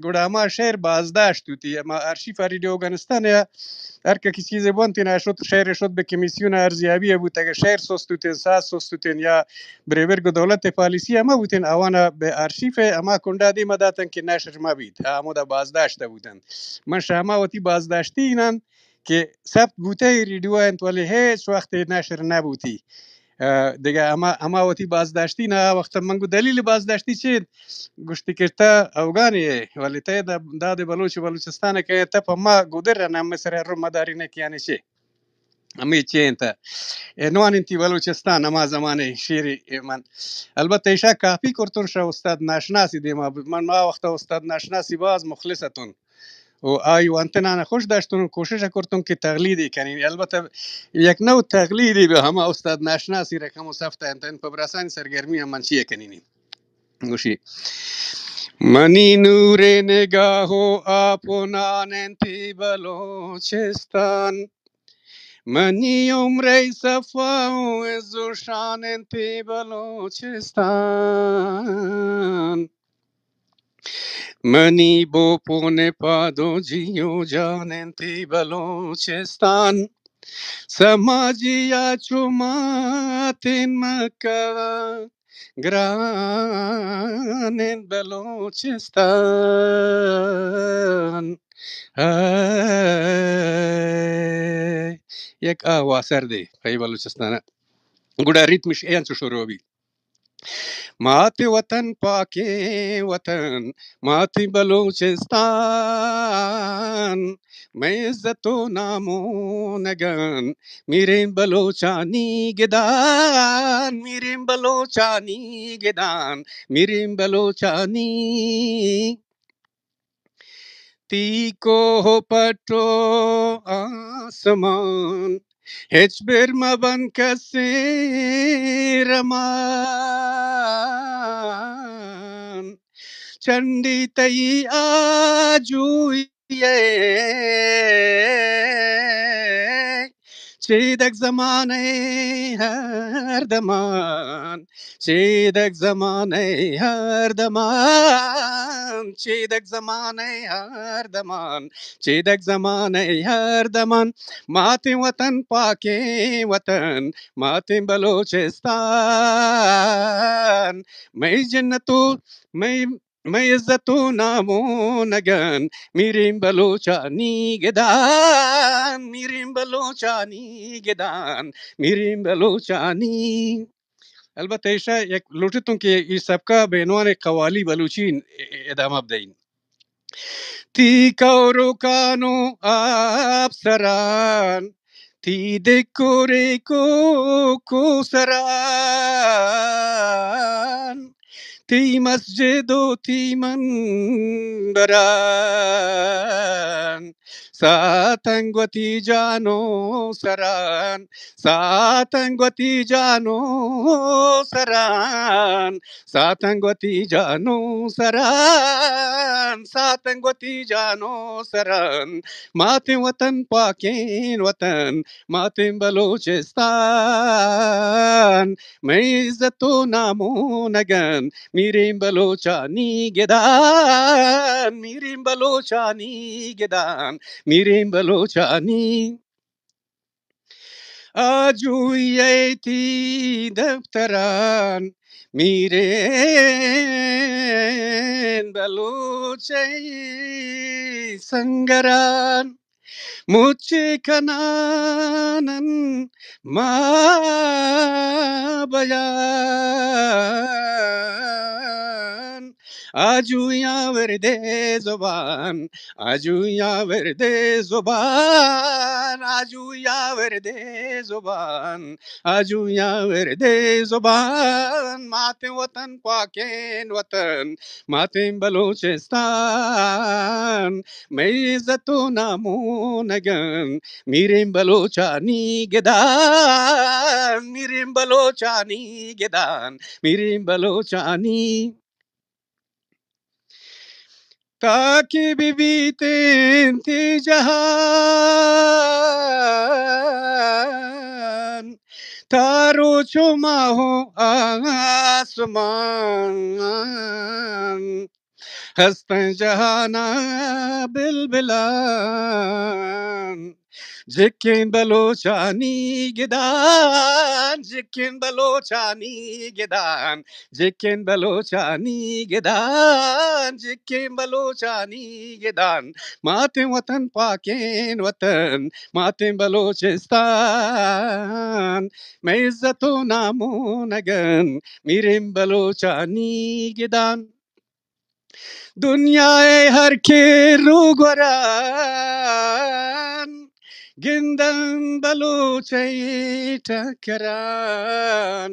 گوڑا اما شعر بازداشت توتی اما آرشیف رادیو افغانستان یا هر که چیزی بانتی نشد شعر شد به کمیسیون ارزیابی بود اگه شعر سوستوتین ساز سوستوتین یا بریورگ دولت پالیسی اما بودن آوانا به آرشیف اما کنده دی مداتن که نشر ما بید اما دا بازداشته بودن من شما وتی بازداشتی اینن که ثبت بوته رادیو انت ولی هیچ وقت نشر نبودی دیگه اما وتی بازداشتی نه وقت منگو دلیل بازداشتی چی گوشتی که تا افغانی ولی تا داد بلوچستان که تا پا ما گودر نه مصر رو مداری نه کیانی چی امی چی انت نوان انتی بلوچستان اما زمانه شیری من البته ایشا کافی کرتون شا استاد ناشناسی دی ما وقت استاد ناشناسی باز مخلصتون و آی وانتنا خوش داشتون کوشش کردم که تقلیدی کنین البته یک نوع تقلیدی به همه استاد ناشناسی رقم صفت انتن پبرسان سرگرمی من چیه کنینی گوشی منی نور نگاه و آپونان انتی بلوچستان منی عمر صفا و زوشان انتی بلوچستان منی بو پونه پادو جیو جان انتی بلوچستان سماجیا چوماتین مکا گران بلوچستان های. یک آوا سردی پای بلوچستان گوڑا ریتمش این چو شروع بی ماتی وطن پاکی وطن ماتی بلوچستان میں عزت و نامو نگن میرین بلوچانی گدان میرین بلوچانی گدان میرین بلوچانی تیکو ہو پٹو آسمان ہچ بیر مبن کسی رمان چنڈی تئی آجوئیے چیدک زمانے ہر دمان چیدک زمانے ہر دمان چیدک زمانے ہر دمان چیدک زمانے ہر دمان ماتی وطن پاکی وطن ماتی بلوچستان میں جنتو میں عزتو نامو نگن میریم بلوچانی گدان میریم بلوچانی گدان میریم بلوچانی البته ایشا یک لوٹتون که این سبکا به عنوان قوالی بلوچین ادامه بدهین تی کورکانو افسران تی دکوریکو کوسران تی مسجد و تی منبران ساتنگ و تی جانو سران ساتنگ و تی جانو سران ساتنگوتی جانو سران ساتنگوتی جانو سران ماتے وطن پاکین وطن ماتے بلوچستان میں عزت و نامو نگن میریم بلوچانی گدان میریم بلوچانی گدان میریم بلوچانی آجویتی دفتران میرین بلوچی سنگران موچی کنانن ما بیان آجویا ورده زبان آجویا ورده زبان آجویا ورده زبان آجویا ورده زبان ماتے وطن پاکین وطن ماتے بلوچستان میں عزت و نامو نگن میریم بلوچانی گدان میریم بلوچانی گدان میریم بلوچانی تاکہ بیبیتیں تھی جہان تارو چما ہو آسمان هستن جهانا بالبلان جكين بلوچانی گدان جکین بلوچانی گدان جکین بلوچانی گدان جکین بلوچانی گدان ماتم وطن پاکین وطن ماتم بلوچستان میں عزت و نامو نگن میریم بلوچانی گدان دنیای هر کی رو گران گندن بلوچی تکران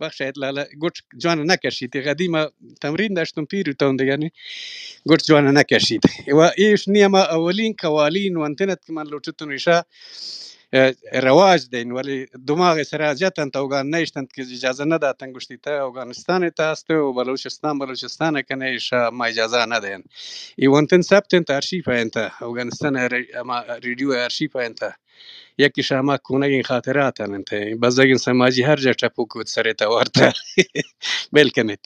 بخشید لاله گوش جوان نکشید قدیما تمرین داشتم پیرو تاندگانی گوش جوان نکشید و ایش نیما اولین قوالین و انتنت که من لوچتون ایشا رواج دین ولی دماغ سراجتن تا اوگان نیشتند که اجازه نداتن گوشتی تا افغانستان تا است و بلوچستان کنه ایشا ما اجازه ندین ایوانتن سبتن تا ارشیف انت افغانستان ریډیو ارشیف انت یکی شما کونگین خاطرات انت بزرگین سماجی هر جا چپو کود سر تا ورته بل کنید